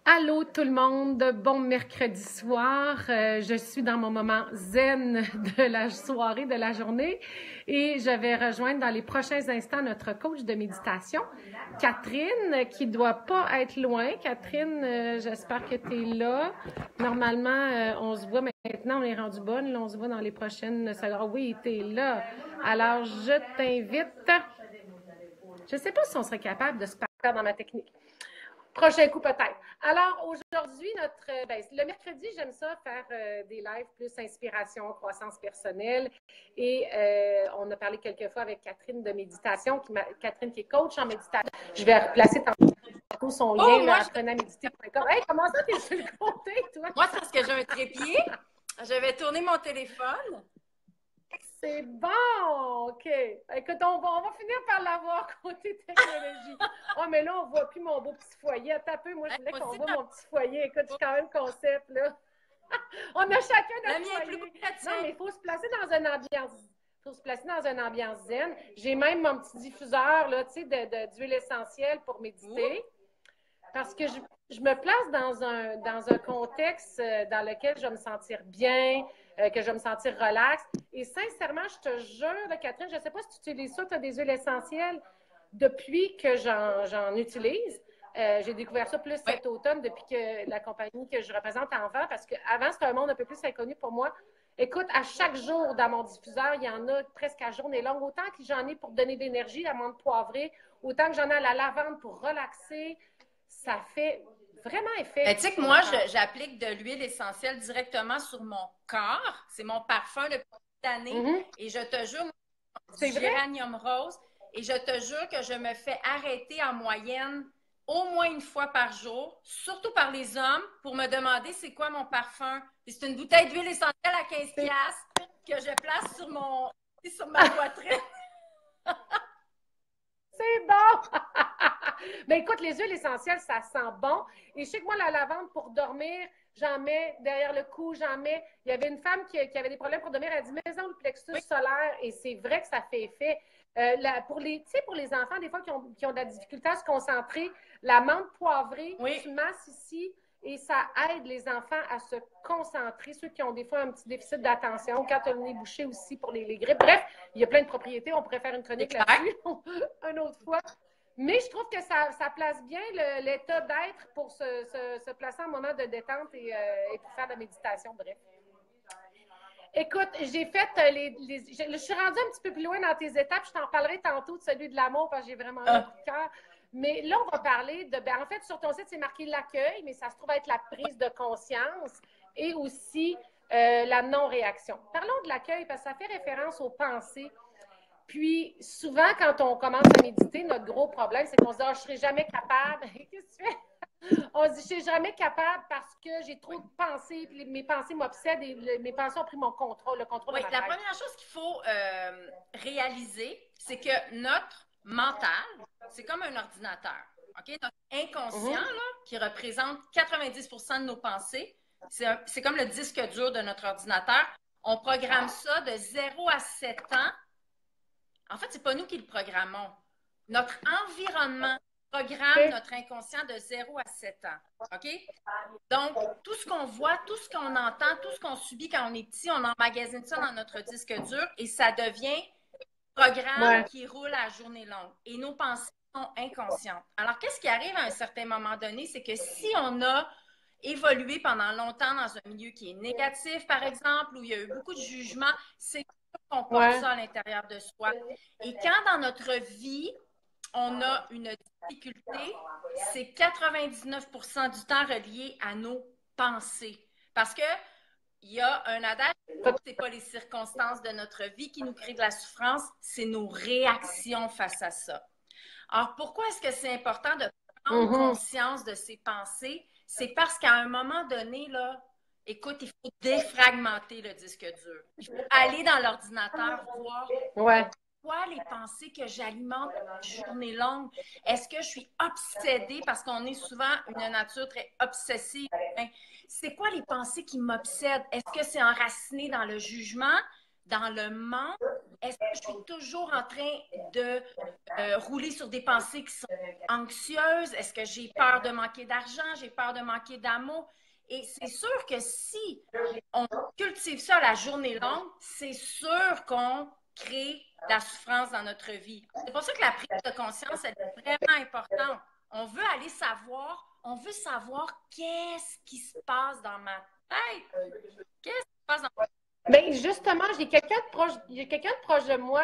Allô tout le monde, bon mercredi soir. Je suis dans mon moment zen de la soirée, de la journée et je vais rejoindre dans les prochains instants notre coach de méditation, Catherine, qui doit pas être loin. Catherine, j'espère que tu es là. Normalement, on se voit maintenant, on est rendu bonne, là, on se voit dans les prochaines secondes. Oui, tu es là. Alors, je t'invite. Je ne sais pas si on serait capable de se parler dans ma technique. Prochain coup, peut-être. Alors, aujourd'hui, le mercredi, j'aime ça faire des lives plus inspiration, croissance personnelle. Et on a parlé quelques fois avec Catherine de méditation, Catherine qui est coach en méditation. Je vais replacer tantôt son lien là, apprenez à méditer.com. Hey, comment ça, t'es sur le côté, toi? Moi, c'est parce que j'ai un trépied. Je vais tourner mon téléphone. C'est bon! OK. Écoute, on va finir par l'avoir côté technologie. Oh, mais là, on ne voit plus mon beau petit foyer. Attends un peu, moi, je voulais qu'on voit mon petit foyer. Écoute, c'est quand même concept, là. On a chacun notre foyer. Non, mais il faut se placer dans une ambiance. Faut se placer dans une ambiance zen. J'ai même mon petit diffuseur, là, tu sais, d'huile essentielle pour méditer. Parce que je me place dans un contexte dans lequel je vais me sentir bien, que je vais me sentir relax. Et sincèrement, je te jure, là, Catherine, je ne sais pas si tu utilises ça, tu as des huiles essentielles. Depuis que j'en utilise, j'ai découvert ça plus cet automne, depuis que la compagnie que je représente en vend, parce qu'avant, c'était un monde un peu plus inconnu pour moi. Écoute, à chaque jour dans mon diffuseur, il y en a presque à journée longue. Autant que j'en ai pour donner de l'énergie, la menthe poivrée, autant que j'en ai à la lavande pour relaxer. Ça fait vraiment effet. Tu sais que moi, j'applique de l'huile essentielle directement sur mon corps. C'est mon parfum depuis des années. Et je te jure, c'est du géranium rose. Et je te jure que je me fais arrêter en moyenne au moins une fois par jour, surtout par les hommes, pour me demander c'est quoi mon parfum. Puis c'est une bouteille d'huile essentielle à 15$ que je place sur ma poitrine. C'est bon! Mais écoute, les huiles essentielles, ça sent bon. Et je sais que moi, la lavande, pour dormir, j'en mets derrière le cou, j'en mets. Il y avait une femme qui avait des problèmes pour dormir, elle a dit mets-en le plexus solaire, et c'est vrai que ça fait effet. Pour les enfants, des fois, qui ont de la difficulté à se concentrer, la menthe poivrée, tu masses ici, et ça aide les enfants à se concentrer, ceux qui ont des fois un petit déficit d'attention, quand tu as le nez bouché aussi pour les grippes. Bref, il y a plein de propriétés, on pourrait faire une chronique là-dessus une autre fois. Mais je trouve que ça place bien l'état d'être pour se placer en moment de détente et pour faire de la méditation, bref. Écoute, j'ai fait je suis rendue un petit peu plus loin dans tes étapes. Je t'en parlerai tantôt de celui de l'amour parce que j'ai vraiment un coup de cœur. Mais là, on va parler de... en fait, sur ton site, c'est marqué l'accueil, mais ça se trouve être la prise de conscience et aussi la non-réaction. Parlons de l'accueil parce que ça fait référence aux pensées. Puis, souvent, quand on commence à méditer, notre gros problème, c'est qu'on se dit « Ah, je ne serai jamais capable. » Qu'est-ce que tu fais? On se dit « Je ne serai jamais capable parce que j'ai trop de pensées, puis mes pensées m'obsèdent et mes pensées ont pris mon contrôle, le contrôle de ma tête. » La première chose qu'il faut réaliser, c'est que notre mental, c'est comme un ordinateur. Okay? Notre inconscient, là, qui représente 90% de nos pensées, c'est comme le disque dur de notre ordinateur. On programme ça de 0 à 7 ans. En fait, ce n'est pas nous qui le programmons. Notre environnement programme notre inconscient de 0 à 7 ans. OK? Donc, tout ce qu'on voit, tout ce qu'on entend, tout ce qu'on subit quand on est petit, on emmagasine ça dans notre disque dur et ça devient programme qui roule à journée longue. Et nos pensées sont inconscientes. Alors, qu'est-ce qui arrive à un certain moment donné? C'est que si on a évolué pendant longtemps dans un milieu qui est négatif, par exemple, où il y a eu beaucoup de jugements, c'est qu'on porte ça à l'intérieur de soi. Et quand dans notre vie, on a une difficulté, c'est 99% du temps relié à nos pensées. Parce que il y a un adage, ce n'est pas les circonstances de notre vie qui nous créent de la souffrance, c'est nos réactions face à ça. Alors, pourquoi est-ce que c'est important de prendre conscience de ces pensées? C'est parce qu'à un moment donné, là, écoute, il faut défragmenter le disque dur. Il faut aller dans l'ordinateur, voir quoi les pensées que j'alimente journée longue. Est-ce que je suis obsédée parce qu'on est souvent une nature très obsessive? C'est quoi les pensées qui m'obsèdent? Est-ce que c'est enraciné dans le jugement, dans le manque? est-ce que je suis toujours en train de rouler sur des pensées qui sont anxieuses? Est-ce que j'ai peur de manquer d'argent? J'ai peur de manquer d'amour? Et c'est sûr que si on cultive ça à la journée longue, c'est sûr qu'on crée de la souffrance dans notre vie. C'est pour ça que la prise de conscience elle est vraiment importante. On veut aller savoir, on veut savoir qu'est-ce qui se passe dans ma tête. Qu'est-ce qui se passe dans ma tête? Bien, justement, j'ai quelqu'un de proche de moi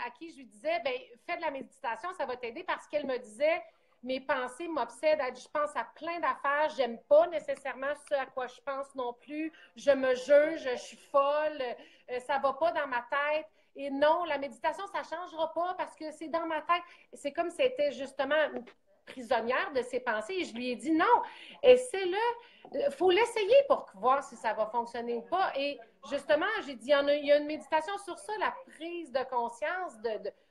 à qui je lui disais, ben, fais de la méditation, ça va t'aider parce qu'elle me disait, mes pensées m'obsèdent, je pense à plein d'affaires, j'aime pas nécessairement ce à quoi je pense non plus, je me juge, je suis folle, ça va pas dans ma tête. Et non, la méditation, ça changera pas parce que c'est dans ma tête. C'est comme si c'était justement prisonnière de ses pensées. Et je lui ai dit non, essaie-le. Il faut l'essayer pour voir si ça va fonctionner ou pas. Et justement, j'ai dit, il y a une méditation sur ça, la prise de conscience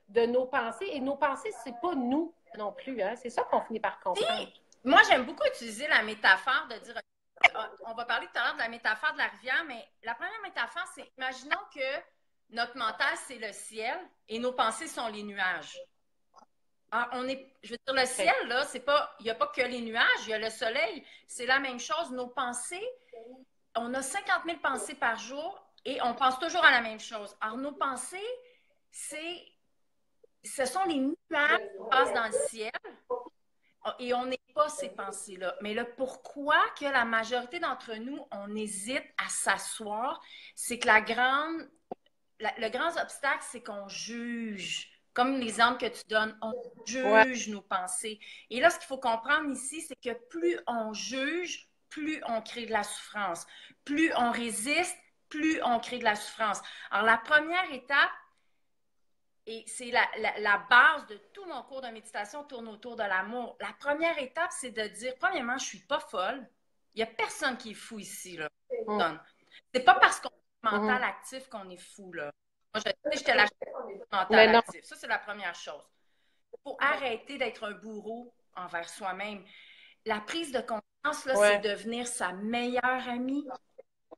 de nos pensées. Et nos pensées, c'est pas nous non plus. Hein? C'est ça qu'on finit par comprendre. Moi, j'aime beaucoup utiliser la métaphore de dire, on va parler tout à l'heure de la métaphore de la rivière, mais la première métaphore, c'est, imaginons que notre mental, c'est le ciel et nos pensées sont les nuages. Alors, je veux dire, le ciel, là, c'est pas, il n'y a pas que les nuages, il y a le soleil. C'est la même chose. Nos pensées, on a 50 000 pensées par jour et on pense toujours à la même chose. Alors, nos pensées, ce sont les nuages qui passent dans le ciel et on n'est pas ces pensées-là. Mais le pourquoi que la majorité d'entre nous, on hésite à s'asseoir, c'est que le grand obstacle, c'est qu'on juge. Comme l'exemple que tu donnes, on juge nos pensées. Et là, ce qu'il faut comprendre ici, c'est que plus on juge, plus on crée de la souffrance. Plus on résiste, plus on crée de la souffrance. Alors, la première étape, et c'est la base de tout mon cours de méditation tourne autour de l'amour. La première étape, c'est de dire, premièrement, je ne suis pas folle. Il n'y a personne qui est fou ici. Là. C'est pas parce qu'on est mental actif qu'on est fou. Là. Moi, je te lâche mental actif. Ça, c'est la première chose. Il faut arrêter d'être un bourreau envers soi-même. La prise de conscience, là, c'est devenir sa meilleure amie,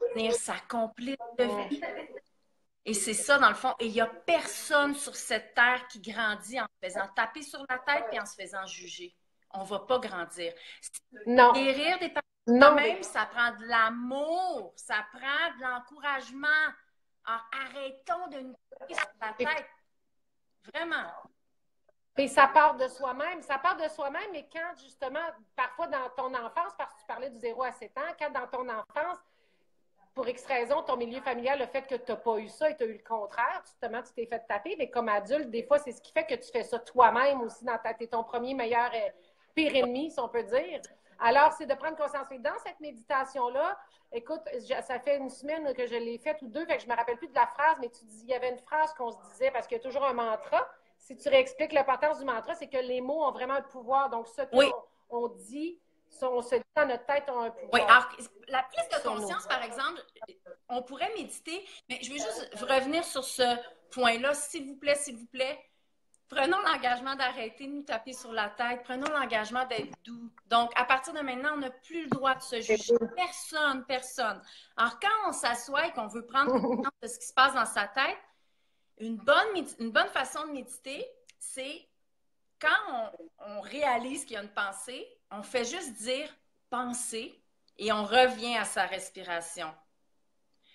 devenir sa complice de vie. Et c'est ça, dans le fond. Et il n'y a personne sur cette terre qui grandit en se faisant taper sur la tête et en se faisant juger. On ne va pas grandir. Non. Guérir des parents même, ça prend de l'amour, ça prend de l'encouragement. Alors, arrêtons de nous taper sur la tête. Vraiment. Et ça part de soi-même. Ça part de soi-même, mais quand, justement, parfois dans ton enfance, parce que tu parlais du 0 à 7 ans, quand dans ton enfance, pour X raison, ton milieu familial, le fait que tu n'as pas eu ça et tu as eu le contraire, justement, tu t'es fait taper, mais comme adulte, des fois, c'est ce qui fait que tu fais ça toi-même aussi, tu es ton premier meilleur pire ennemi, si on peut dire. Alors, c'est de prendre conscience. Et dans cette méditation-là, écoute, ça fait une semaine que je l'ai faite ou deux, fait que je ne me rappelle plus de la phrase, mais il y avait une phrase qu'on se disait, parce qu'il y a toujours un mantra. Si tu réexpliques l'importance du mantra, c'est que les mots ont vraiment le pouvoir. Donc, ce qu'on dit, on se dit dans notre tête, ont un pouvoir. Oui, alors, la prise de conscience, par exemple, on pourrait méditer, mais je veux juste revenir sur ce point-là, s'il vous plaît. Prenons l'engagement d'arrêter de nous taper sur la tête. Prenons l'engagement d'être doux. Donc, à partir de maintenant, on n'a plus le droit de se juger. Personne. Alors, quand on s'assoit et qu'on veut prendre conscience de ce qui se passe dans sa tête, une bonne façon de méditer, c'est quand on réalise qu'il y a une pensée, on fait juste dire « penser » et on revient à sa respiration.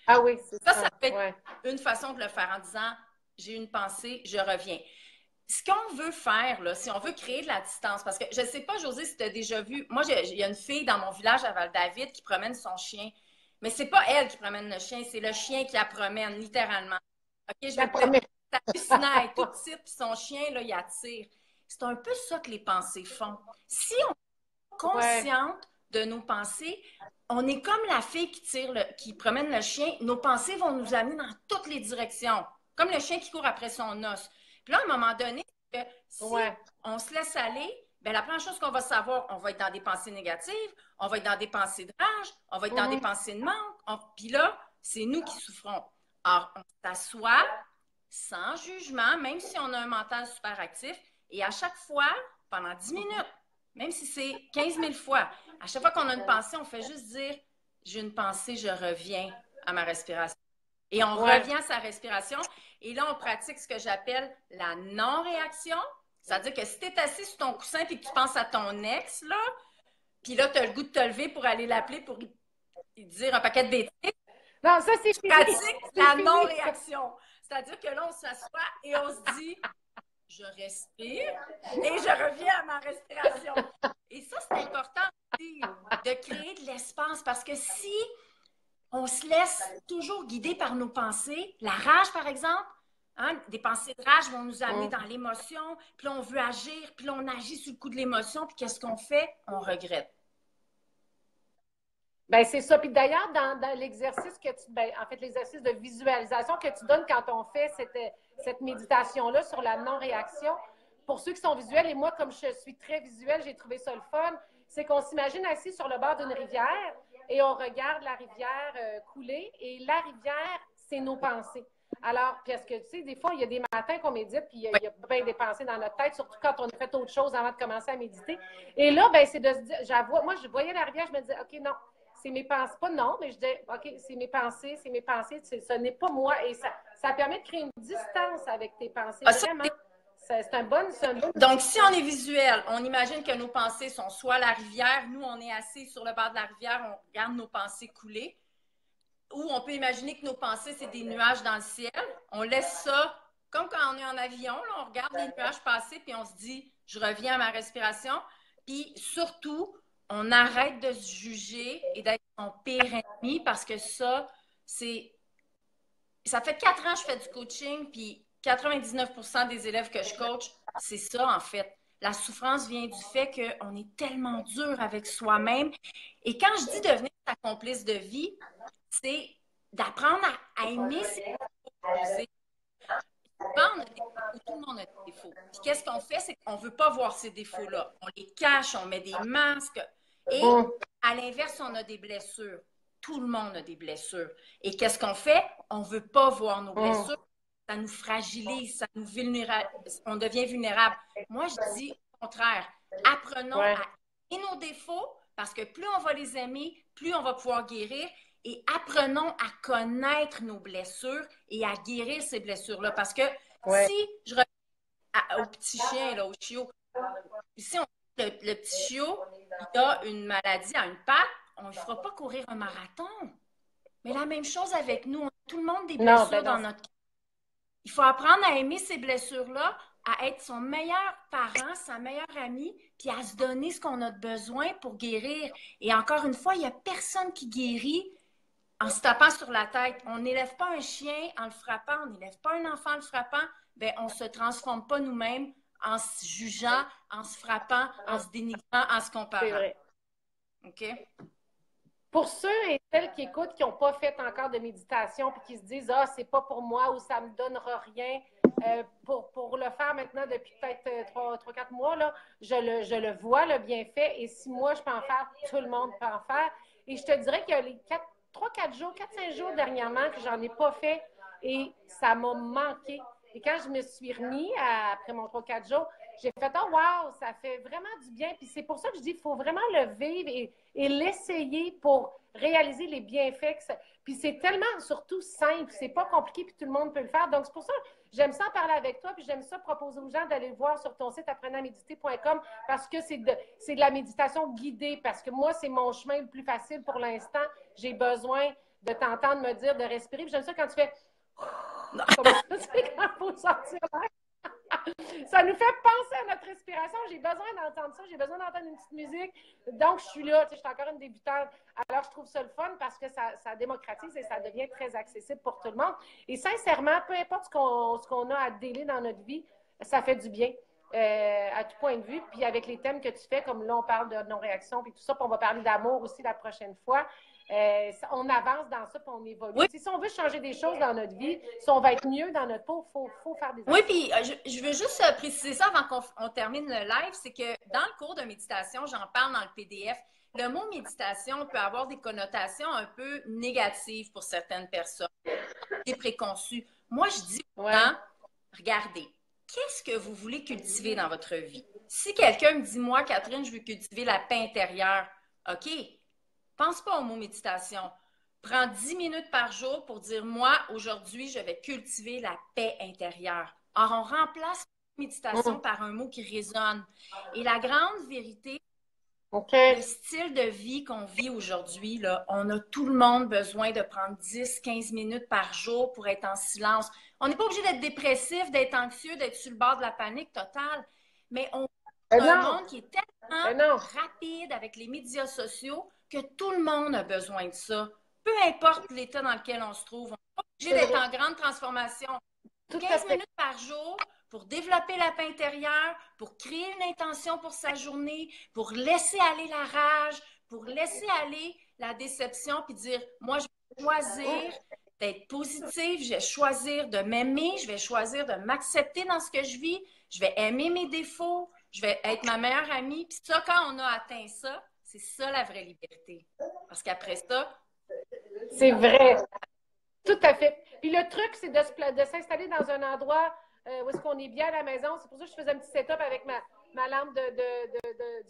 Ah oui, c'est ça. Ça peut être une façon de le faire en disant « j'ai une pensée, je reviens ». Ce qu'on veut faire, là, si on veut créer de la distance, parce que je ne sais pas, Josée, si tu as déjà vu, moi, il y a une fille dans mon village à Val-David qui promène son chien, mais ce n'est pas elle qui promène le chien, c'est le chien qui la promène, littéralement. OK, je vais te dire, c'est hallucinant, elle est toute petite, puis son chien, là, il attire. C'est un peu ça que les pensées font. Si on est consciente de nos pensées, on est comme la fille qui promène le chien, nos pensées vont nous amener dans toutes les directions, comme le chien qui court après son os. Puis là, à un moment donné, si on se laisse aller, bien, la première chose qu'on va savoir, on va être dans des pensées négatives, on va être dans des pensées de rage, on va être dans des pensées de manque. Puis là, c'est nous qui souffrons. Alors, on s'assoit sans jugement, même si on a un mental super actif, et à chaque fois, pendant 10 minutes, même si c'est 15 000 fois, à chaque fois qu'on a une pensée, on fait juste dire « j'ai une pensée, je reviens à ma respiration ». Et on revient à sa respiration. Et là, on pratique ce que j'appelle la non-réaction. C'est-à-dire que si tu es assis sur ton coussin et que tu penses à ton ex, là, puis là, tu as le goût de te lever pour aller l'appeler pour lui dire un paquet de bêtises, Non, ça, c'est tu fini. pratiques C'est la fini. non-réaction. C'est-à-dire que là, on s'assoit et on se dit, je respire et je reviens à ma respiration. Et ça, c'est important aussi de créer de l'espace parce que si on se laisse toujours guider par nos pensées, la rage, par exemple, hein, des pensées de rage vont nous amener dans l'émotion, puis là, on veut agir, puis là, on agit sur le coup de l'émotion, puis qu'est-ce qu'on fait? On regrette. Ben, c'est ça. Puis d'ailleurs, dans l'exercice que tu. Ben, en fait, l'exercice de visualisation que tu donnes quand on fait cette méditation-là sur la non-réaction, pour ceux qui sont visuels, et moi, comme je suis très visuelle, j'ai trouvé ça le fun, c'est qu'on s'imagine assis sur le bord d'une rivière et on regarde la rivière couler. Et la rivière, c'est nos pensées. Alors, parce que, tu sais, des fois, il y a des matins qu'on médite, puis il y a bien des pensées dans notre tête, surtout quand on a fait autre chose avant de commencer à méditer. Et là, ben, c'est de se dire, moi, je voyais la rivière, je me disais, OK, non, c'est mes pensées, pas non, mais je dis, OK, c'est mes pensées, ce n'est pas moi. Et ça permet de créer une distance avec tes pensées, vraiment. C'est un bon. Donc, si on est visuel, on imagine que nos pensées sont soit la rivière, nous, on est assis sur le bord de la rivière, on regarde nos pensées couler, ou on peut imaginer que nos pensées, c'est des nuages dans le ciel. On laisse ça, comme quand on est en avion, là, on regarde les nuages passer, puis on se dit, je reviens à ma respiration. Puis surtout, on arrête de se juger et d'être son pire ennemi parce que ça, c'est... Ça fait 4 ans que je fais du coaching, puis 99% des élèves que je coach, c'est ça en fait. La souffrance vient du fait qu'on est tellement dur avec soi-même. Et quand je dis devenir sa complice de vie, c'est d'apprendre à aimer ses défauts. Souvent, on a des défauts, tout le monde a des défauts. Puis qu'est-ce qu'on fait, c'est qu'on ne veut pas voir ces défauts-là. On les cache, on met des masques. Et à l'inverse, on a des blessures. Tout le monde a des blessures. Et qu'est-ce qu'on fait? On ne veut pas voir nos blessures. Ça nous fragilise, ça nous on devient vulnérable. Moi, je dis au contraire, apprenons à aimer nos défauts parce que plus on va les aimer, plus on va pouvoir guérir. Et apprenons à connaître nos blessures et à guérir ces blessures-là. Parce que si je reviens au petit chien, là, au chiot, si le petit chiot, il a une maladie à une patte, on ne fera pas courir un marathon. Mais la même chose avec nous. On a tout le monde des blessures dans notre... Il faut apprendre à aimer ces blessures-là, à être son meilleur parent, sa meilleure amie, puis à se donner ce qu'on a besoin pour guérir. Et encore une fois, il n'y a personne qui guérit en se tapant sur la tête. On n'élève pas un chien en le frappant, on n'élève pas un enfant en le frappant. Bien, on ne se transforme pas nous-mêmes en se jugeant, en se frappant, en se dénigrant, en se comparant. C'est vrai. OK? Pour ceux et celles qui écoutent, qui n'ont pas fait encore de méditation, puis qui se disent, ah, c'est pas pour moi ou ça me donnera rien, pour le faire maintenant depuis peut-être 3-4 mois, là, je le vois, le bienfait, et si moi je peux en faire, tout le monde peut en faire. Et je te dirais qu'il y a les 3-4 jours, 4-5 jours dernièrement que j'en ai pas fait et ça m'a manqué. Et quand je me suis remis après mon 3-4 jours, j'ai fait, oh wow, ça fait vraiment du bien. Puis c'est pour ça que je dis qu'il faut vraiment le vivre et l'essayer pour réaliser les bienfaits. Puis c'est tellement, surtout, simple. C'est pas compliqué, puis tout le monde peut le faire. Donc c'est pour ça que j'aime ça en parler avec toi, puis j'aime ça proposer aux gens d'aller voir sur ton site apprenantméditer.com parce que c'est de la méditation guidée. Parce que moi, c'est mon chemin le plus facile pour l'instant. J'ai besoin de t'entendre me dire de respirer. Puis j'aime ça quand tu fais... Comme ça, c'est quand il faut sortir l'air. Ça nous fait penser à notre respiration. J'ai besoin d'entendre ça. J'ai besoin d'entendre une petite musique. Donc, je suis là. Je suis encore une débutante. Alors, je trouve ça le fun parce que ça démocratise et ça devient très accessible pour tout le monde. Et sincèrement, peu importe ce qu'on a à délai dans notre vie, ça fait du bien. À tout point de vue. Puis avec les thèmes que tu fais, comme là, on parle de non-réaction, puis tout ça, puis on va parler d'amour aussi la prochaine fois. On avance dans ça, puis on évolue. Oui. Si on veut changer des choses dans notre vie, si on va être mieux dans notre peau, il faut faire des actions. Oui, puis je veux juste préciser ça avant qu'on termine le live, c'est que dans le cours de méditation, j'en parle dans le PDF, le mot méditation peut avoir des connotations un peu négatives pour certaines personnes, des préconçus. Moi, je dis regardez, qu'est-ce que vous voulez cultiver dans votre vie? Si quelqu'un me dit, moi, Catherine, je veux cultiver la paix intérieure, OK, pense pas au mot méditation. Prends 10 minutes par jour pour dire, moi, aujourd'hui, je vais cultiver la paix intérieure. Or, on remplace la méditation par un mot qui résonne. Et la grande vérité, le style de vie qu'on vit aujourd'hui, là, on a tout le monde besoin de prendre 10-15 minutes par jour pour être en silence. On n'est pas obligé d'être dépressif, d'être anxieux, d'être sur le bord de la panique totale, mais on vit dans un monde qui est tellement rapide avec les médias sociaux que tout le monde a besoin de ça. Peu importe l'état dans lequel on se trouve, on n'est pas obligé d'être en grande transformation. 15 minutes par jour pour développer la paix intérieure, pour créer une intention pour sa journée, pour laisser aller la rage, pour laisser aller la déception, puis dire, moi, je vais choisir d'être positive, je vais choisir de m'aimer, je vais choisir de m'accepter dans ce que je vis, je vais aimer mes défauts, je vais être ma meilleure amie. Puis ça, quand on a atteint ça, c'est ça la vraie liberté. Parce qu'après ça... C'est vrai. Tout à fait. Puis le truc, c'est de s'installer dans un endroit où est-ce qu'on est bien à la maison. C'est pour ça que je faisais un petit setup avec ma lampe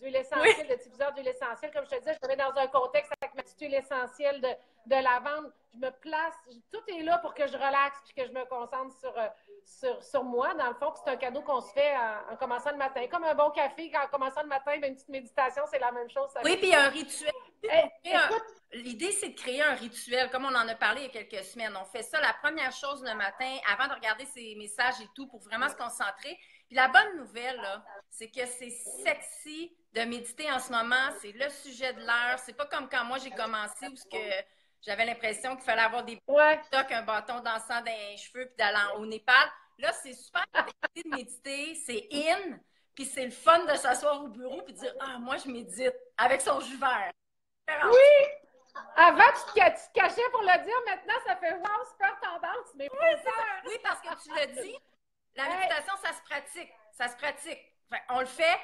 d'huile essentielle, de diffuseur d'huile essentielle. Comme je te disais, je me mets dans un contexte avec ma petite huile essentielle de lavande. Je me place, tout est là pour que je relaxe puis que je me concentre sur moi, dans le fond. Puis c'est un cadeau qu'on se fait en commençant le matin. Comme un bon café, en commençant le matin, une petite méditation, c'est la même chose. Oui, puis un rituel. L'idée, c'est de créer un rituel, comme on en a parlé il y a quelques semaines. On fait ça la première chose le matin, avant de regarder ses messages et tout, pour vraiment se concentrer. Puis la bonne nouvelle, là, c'est que c'est sexy de méditer en ce moment. C'est le sujet de l'heure. C'est pas comme quand moi, j'ai commencé où j'avais l'impression qu'il fallait avoir des tocs, un bâton d'encens dans les cheveux, puis d'aller au Népal. Là, c'est super de méditer. C'est in. Puis c'est le fun de s'asseoir au bureau et de dire, ah, moi, je médite avec son jus vert. Oui! Avant, tu te cachais pour le dire. Maintenant, ça fait wow, super tendance. Mais oui, parce que tu l'as dit, la méditation, ça se pratique. Ça se pratique. Enfin, on le fait,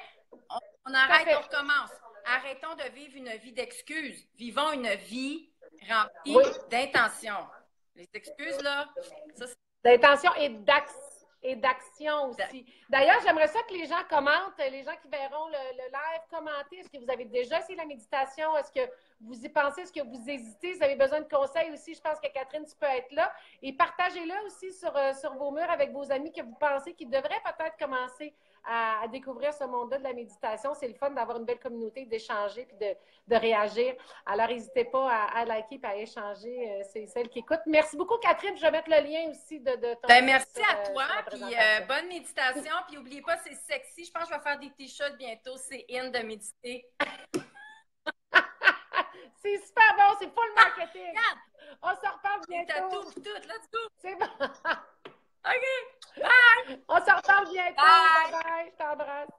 on arrête, on recommence. Arrêtons de vivre une vie d'excuses. Vivons une vie remplie d'intention. Les excuses, là, ça, c'est... D'intention et d'action aussi. D'ailleurs, j'aimerais ça que les gens commentent, les gens qui verront le live, commentez. Est-ce que vous avez déjà essayé la méditation? Est-ce que vous y pensez? Est-ce que vous hésitez? Vous avez besoin de conseils aussi? Je pense que Catherine, tu peux être là. Et partagez-le aussi sur vos murs avec vos amis que vous pensez qui devraient peut-être commencer à découvrir ce monde-là de la méditation. C'est le fun d'avoir une belle communauté, d'échanger puis de réagir. Alors, n'hésitez pas à liker et à échanger. C'est celle qui écoute. Merci beaucoup, Catherine. Je vais mettre le lien aussi de ton... merci à toi. Puis bonne méditation. Puis n'oubliez pas, c'est sexy. Je pense que je vais faire des t-shirts bientôt. C'est in de méditer. C'est super bon. C'est full marketing. On se reparle bientôt. Tout, let's go. C'est bon. OK. Bye. On se reparle bientôt. Bye bye. Je t'embrasse.